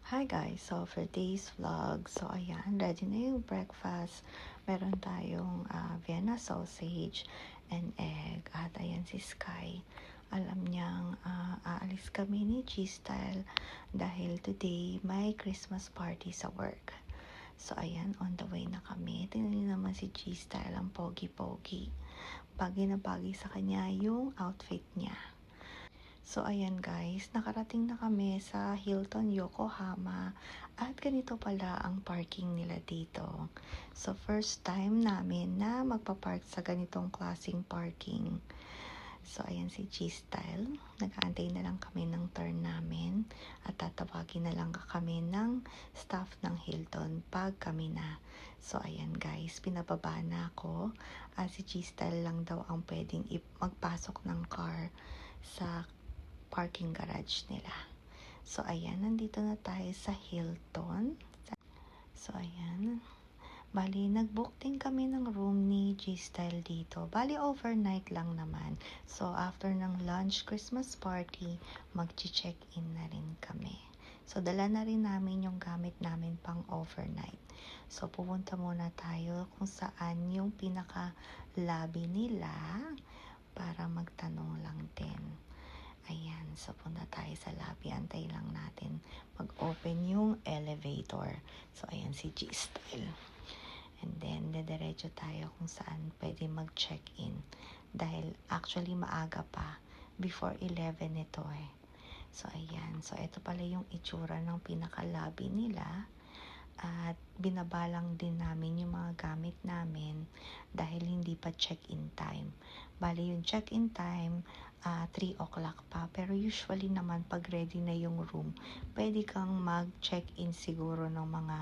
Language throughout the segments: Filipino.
Hi guys, so for today's vlog, so ayan, ready na yung breakfast. Meron tayong Vienna sausage and egg. At ayan si Sky, alam niyang aalis kami ni G-Style dahil today may Christmas party sa work. So ayan, on the way na kami. Tingnan niyo naman si G-Style, ang pogi-pogi. Bagay na bagay sa kanya yung outfit niya. So, ayan guys, nakarating na kami sa Hilton Yokohama at ganito pala ang parking nila dito. So, first time namin na magpa-park sa ganitong klaseng parking. So, ayan si G-Style. Nag-aantay na lang kami ng turn namin at tatawagin na lang kami ng staff ng Hilton pag kami na. So, ayan guys, pinababa na ako. Si G-Style lang daw ang pwedeng magpasok ng car sa parking garage nila. So, ayan, nandito na tayo sa Hilton. So, ayan. Bali, nag-book din kami ng room ni G-Style dito. Bali, overnight lang naman. So, after ng lunch Christmas party, mag-check-in na rin kami. So, dala na rin namin yung gamit namin pang overnight. So, pupunta muna tayo kung saan yung pinaka-lobby nila para magtanong lang din. Ayan, so punta tayo sa lobby. Antay lang natin mag-open yung elevator. So, ayan si G-Style. And then, dediretso tayo kung saan pwede mag-check-in. Dahil actually maaga pa. Before 11 ito eh. So, ayan. So, ito pala yung itsura ng pinaka-lobby nila. At binabalang din namin yung mga gamit namin dahil hindi pa check-in time. Bali yung check-in time 3 o'clock pa, pero usually naman pag ready na yung room, pwede kang mag-check-in siguro ng mga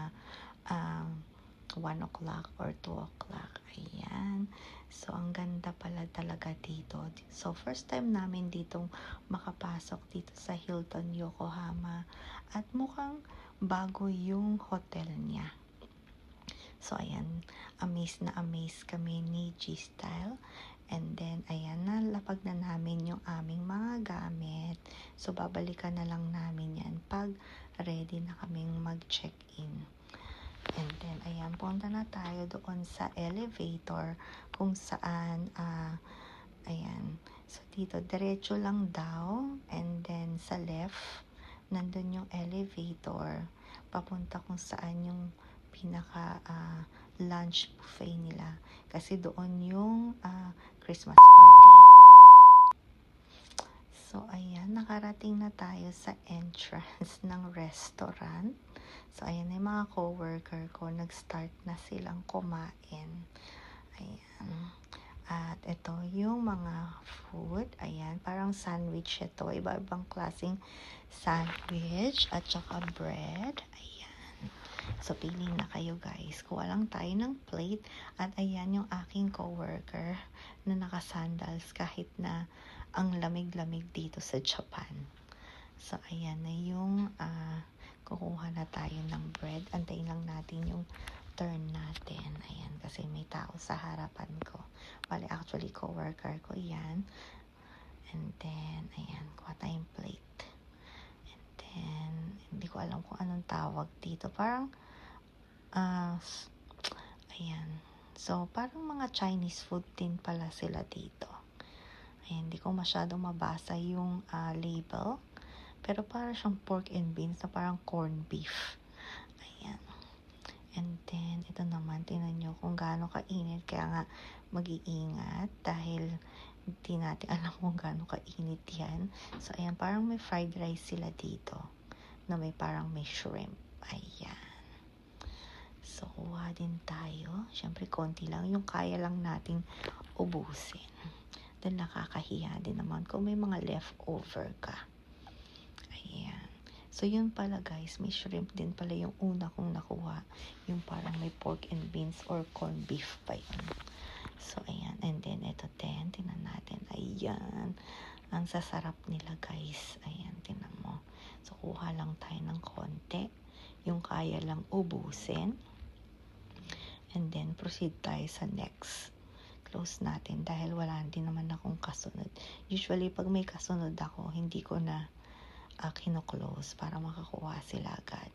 1 o'clock or 2 o'clock. Ayan. So, ang ganda pala talaga dito. So, first time namin ditong makapasok dito sa Hilton Yokohama. At mukhang bago yung hotel niya. So, ayan. Amazed na amazed kami ni G-Style. And then, ayan, nalapag na namin yung aming mga gamit. So, babalikan na lang namin yan pag ready na kaming mag-check-in. And then, ayan, punta na tayo doon sa elevator kung saan, ayan. So, dito, diretso lang daw. And then, sa left, nandun yung elevator. Papunta kung saan yung pinaka lunch buffet nila. Kasi doon yung Christmas party. So, ayan, nakarating na tayo sa entrance ng restaurant. So, ayan yung mga co-worker ko. Nag-start na silang kumain. Ayan. At ito yung mga food. Ayan, parang sandwich ito. Iba-ibang klaseng sandwich at saka bread. Ayan. So, pili na kayo guys. Kuha lang tayo ng plate. At ayan yung aking coworker na naka-sandals kahit na ang lamig-lamig dito sa Japan. So, ayan na yung kukuha na tayo ng bread. Antayin lang natin yung turn natin. Ayan, kasi may tao sa harapan ko. Bali, actually, coworker ko yan. And then, ayan, kuha tayong plate. And then, hindi ko alam kung anong tawag dito. Parang, ayan. So, parang mga Chinese food din pala sila dito. Ayan, hindi ko masyadong mabasa yung label. Pero parang siyang pork and beans na parang corned beef. Ayan. And then, ito naman, tingnan nyo kung gaano kainit. Kaya nga, mag-iingat dahil hindi natin alam kung gaano kainit yan. So, ayan, parang may fried rice sila dito na may parang may shrimp. Ayan. So, kuha din tayo. Siyempre, konti lang. Yung kaya lang nating ubusin. Then, nakakahiya din naman kung may mga leftover ka. Ayan. So, yun pala guys, may shrimp din pala yung una kong nakuha. Yung parang may pork and beans or corned beef pa yun. So, ayan. And then, ito din. Tingnan natin. Ayan. Ang sasarap nila guys. Ayan, tingnan mo. So, kuha lang tayo ng konti. Yung kaya lang ubusin. And then, proceed tayo sa next. Close natin dahil wala din naman akong kasunod. Usually, pag may kasunod ako, hindi ko na kino-close para makakuha sila agad.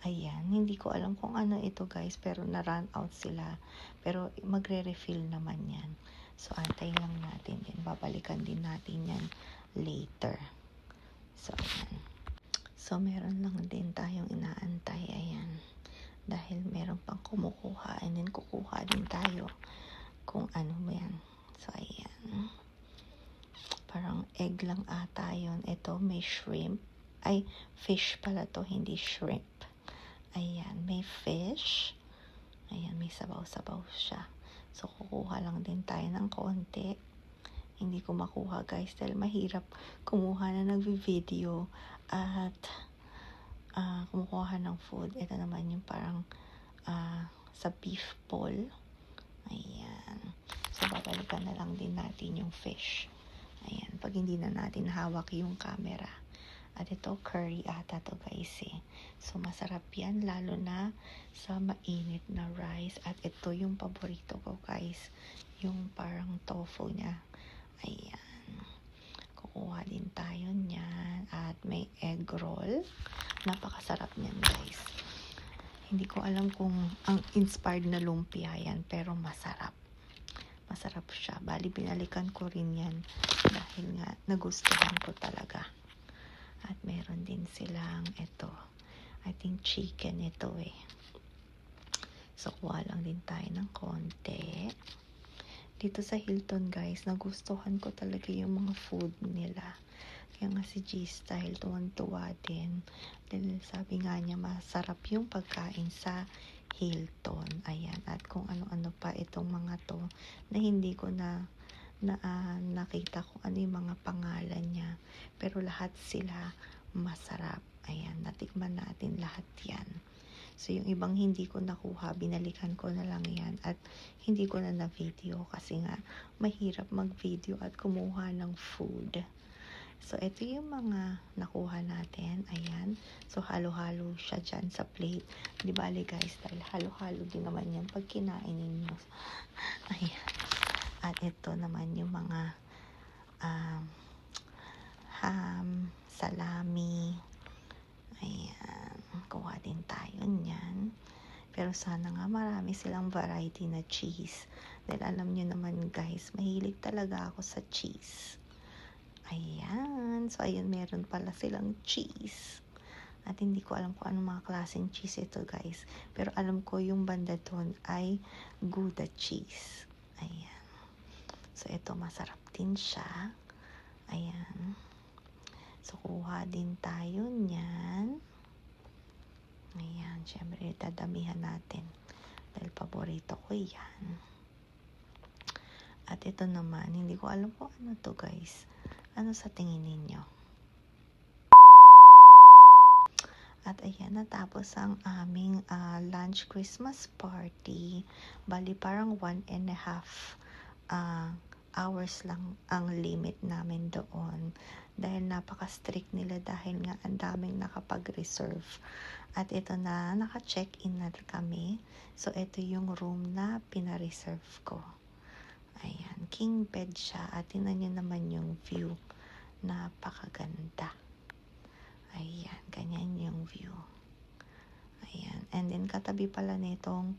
Ayan, hindi ko alam kung ano ito guys, pero na-run out sila. Pero magre-refill naman yan. So, antayin lang natin din. Babalikan din natin yan later. So, ayan. So, meron lang din tayong inaantay. Ayan. Dahil meron pang kumukuha. And then, kukuha din tayo kung ano mo yan. So, ayan. Parang egg lang ata yun. Ito, may shrimp. Ay, fish pala to, hindi shrimp. Ayan, may fish. Ayan, may sabaw-sabaw siya. So, kukuha lang din tayo ng konti. Hindi ko makuha guys dahil mahirap kumuha na nagvi-video at kumukuha ng food. Ito naman yung parang sa beef ball. Ayan. So, babalikan na lang din natin yung fish. Ayan, pag hindi na natin hawak yung camera. At ito, curry ata to guys eh. So, masarap yan, lalo na sa mainit na rice. At ito yung paborito ko guys. Yung parang tofu niya. Ayan. Kukuha din tayo niyan. At may egg roll. Napakasarap niyan guys. Hindi ko alam kung ang inspired na lumpia yan, pero masarap. Masarap siya. Bali, binalikan ko rin yan dahil nga nagustuhan ko talaga. At meron din silang ito. I think chicken ito eh. So, kuha lang din tayo ng konti. Dito sa Hilton guys, nagustuhan ko talaga yung mga food nila. Kaya nga si G-Style tuwan-tuwa din. Dahil sabi nga niya, masarap yung pagkain sa Hilton. Ayan. At kung ano-ano pa itong mga to na hindi ko nakita kung ano yung mga pangalan niya. Pero lahat sila masarap. Ayan. Natikman natin lahat yan. So, yung ibang hindi ko nakuha, binalikan ko na lang yan. At hindi ko na na-video kasi nga mahirap mag-video at kumuha ng food. So, ito yung mga nakuha natin. Ayan. So, halo-halo siya dyan sa plate. Di bali guys, dahil halo-halo din naman yan pag kinain ninyo. Ayan. At ito naman yung mga ham, salami. Ayan. Kuha din tayo niyan. Pero sana nga marami silang variety na cheese. Dahil alam nyo naman guys, mahilig talaga ako sa cheese. Ayan. So, ayun, meron pala silang cheese. At hindi ko alam kung anong mga klaseng cheese ito guys. Pero alam ko yung banda doon ay Gouda cheese. Ayan. So, ito masarap din siya. Ayan. So, kuha din tayo niyan. Ayan. Siyempre, dadamihan natin. Dahil paborito ko yan. At ito naman, hindi ko alam kung ano to guys. Ano sa tingin ninyo? At ayan, natapos ang aming lunch Christmas party. Bali, parang 1.5 hours lang ang limit namin doon dahil napaka-strict nila dahil nga ang daming nakapag-reserve. At ito na, naka-check-in na kami. So, ito yung room na pina-reserve ko. Ayan, king bed siya. At tingnan nyo naman yung view. Napakaganda. Ayan, ganyan yung view. Ayan, and then katabi pala nitong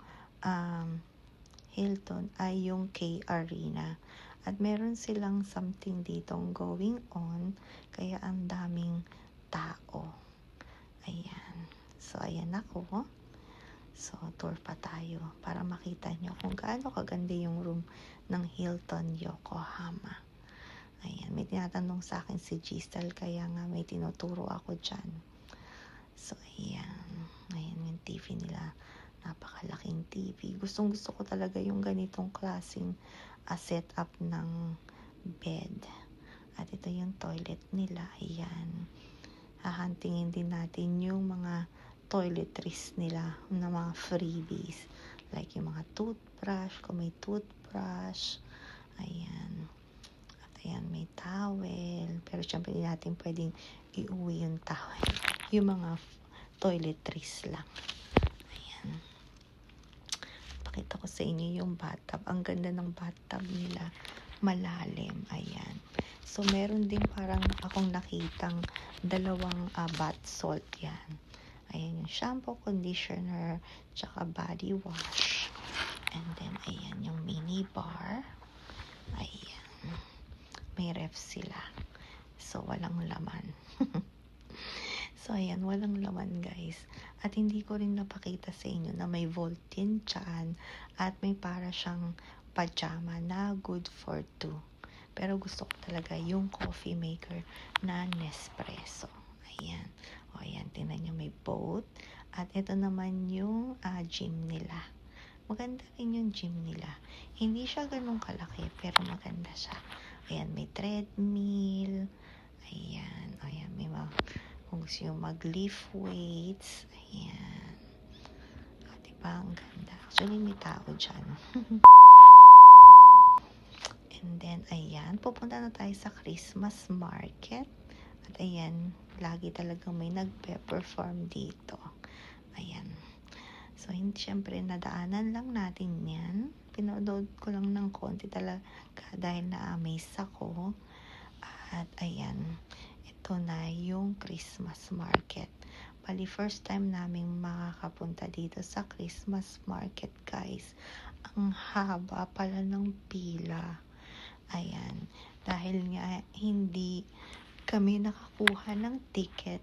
Hilton ay yung K Arena. At meron silang something ditong going on, kaya ang daming tao. Ayan. So, ayan ako. So, tour pa tayo para makita nyo kung gaano kaganda yung room ng Hilton Yokohama. Ayan. May tinatanong sa akin si Giselle, kaya nga may tinuturo ako dyan. So, ayan. Ayan yung TV nila. Napakalaking TV. Gustong-gusto ko talaga yung ganitong klaseng setup ng bed. At ito yung toilet nila. Ayan. Hahantingin din natin yung mga toiletries nila na mga freebies. Like yung mga toothbrush. Kung may toothbrush. Ayan. At ayan, may towel. Pero syempre hindi natin pwedeng iuwi yung towel. Yung mga toiletries lang. Ayan. Pakita ko sa inyo yung bathtub. Ang ganda ng bathtub nila. Malalim. Ayan. So, meron din parang akong nakitang dalawang bath salt yan. Ayan yung shampoo, conditioner, tsaka body wash. And then, ayan yung mini bar. Ayan. May ref sila. So, walang laman. So, ayan, walang laman guys. At hindi ko rin napakita sa inyo na may Voltin dyan at may para siyang pajama na good for two. Pero gusto ko talaga yung coffee maker na Nespresso. Ayan. O, ayan, tingnan nyo, may boat. At ito naman yung gym nila. Maganda rin yung gym nila. Hindi siya ganun kalaki, pero maganda siya. Ayan, may treadmill. Ayan, ayan, may kung gusto yung mag-lift weights. Ayan. O, diba? Ang ganda. Actually, may tao dyan. And then, ayan, pupunta na tayo sa Christmas market. At ayan, lagi talagang may nagpe-perform dito. Ayan. So, hindi, syempre, nadaanan lang natin yan. Pinood ko lang ng konti talaga dahil na-amaze ako. At ayan, ito na yung Christmas market. Bali, first time naming makakapunta dito sa Christmas market, guys. Ang haba pala ng pila. Ayan, dahil nga hindi kami nakakuha ng ticket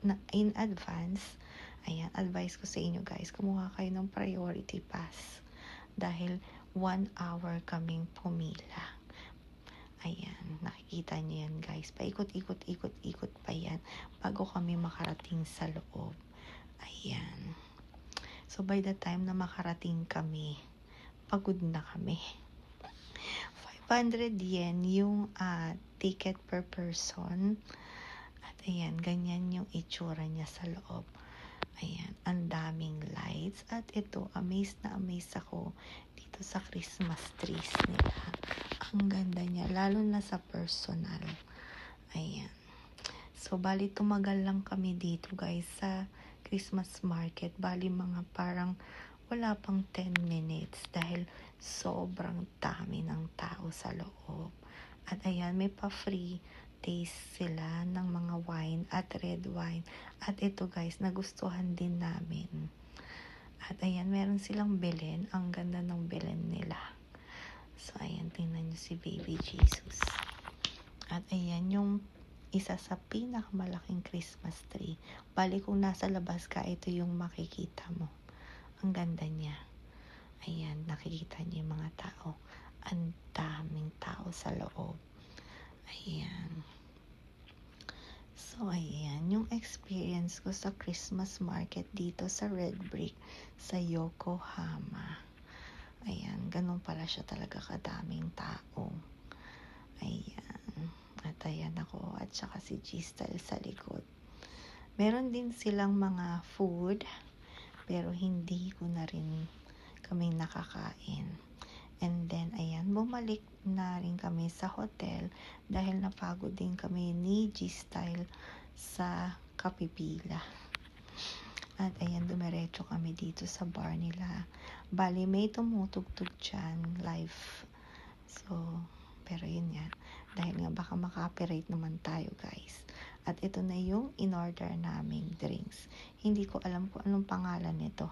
na in advance. Ayan, advice ko sa inyo guys, kumuha kayo ng priority pass. Dahil 1 hour kaming pumila. Ayan, nakikita niyo yan guys. Paikot-ikot pa yan bago kami makarating sa loob. Ayan. So by the time na makarating kami, pagod na kami. 500 yen yung ticket per person. At ayan, ganyan yung itsura niya sa loob. Ayan, ang daming lights. At ito, amazed ako dito sa Christmas trees nila. Ang ganda niya, lalo na sa personal. Ayan. So, bali tumagal lang kami dito guys sa Christmas market. Bali mga parang wala pang 10 minutes dahil sobrang dami ng tao sa loob. At ayan, may pa-free taste sila ng mga wine at red wine. At ito guys, nagustuhan din namin. At ayan, meron silang Belen. Ang ganda ng Belen nila. So, ayan, tingnan nyo si Baby Jesus. At ayan, yung isa sa pinakamalaking Christmas tree. Bali, kung nasa labas ka, ito yung makikita mo. Ang ganda niya. Ayan, nakikita niyo yung mga tao. Ang daming tao sa loob. Ayan. So, ayan, yung experience ko sa Christmas market dito sa Red Brick sa Yokohama. Ayan, ganun pala siya talaga kadaming tao. Ayan. At ayan ako at saka si G-Style sa likod. Meron din silang mga food, pero hindi ko na rin kami nakakain. And then, ayan, bumalik na rin kami sa hotel dahil napagod din kami ni G-Style sa kapipila. At ayan, dumiretso kami dito sa bar nila. Bali, may tumutugtog dyan, live. So, pero yun nga, dahil nga baka maka-copyright naman tayo guys. At ito na yung in-order naming drinks. Hindi ko alam kung anong pangalan nito.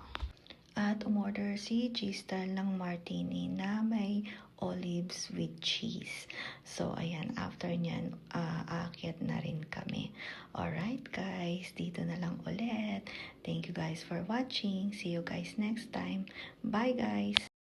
At umorder si G-Style ng martini na may olives with cheese. So, ayan, after nyan, aakyat na rin kami. Alright guys, dito na lang ulit. Thank you guys for watching. See you guys next time. Bye guys!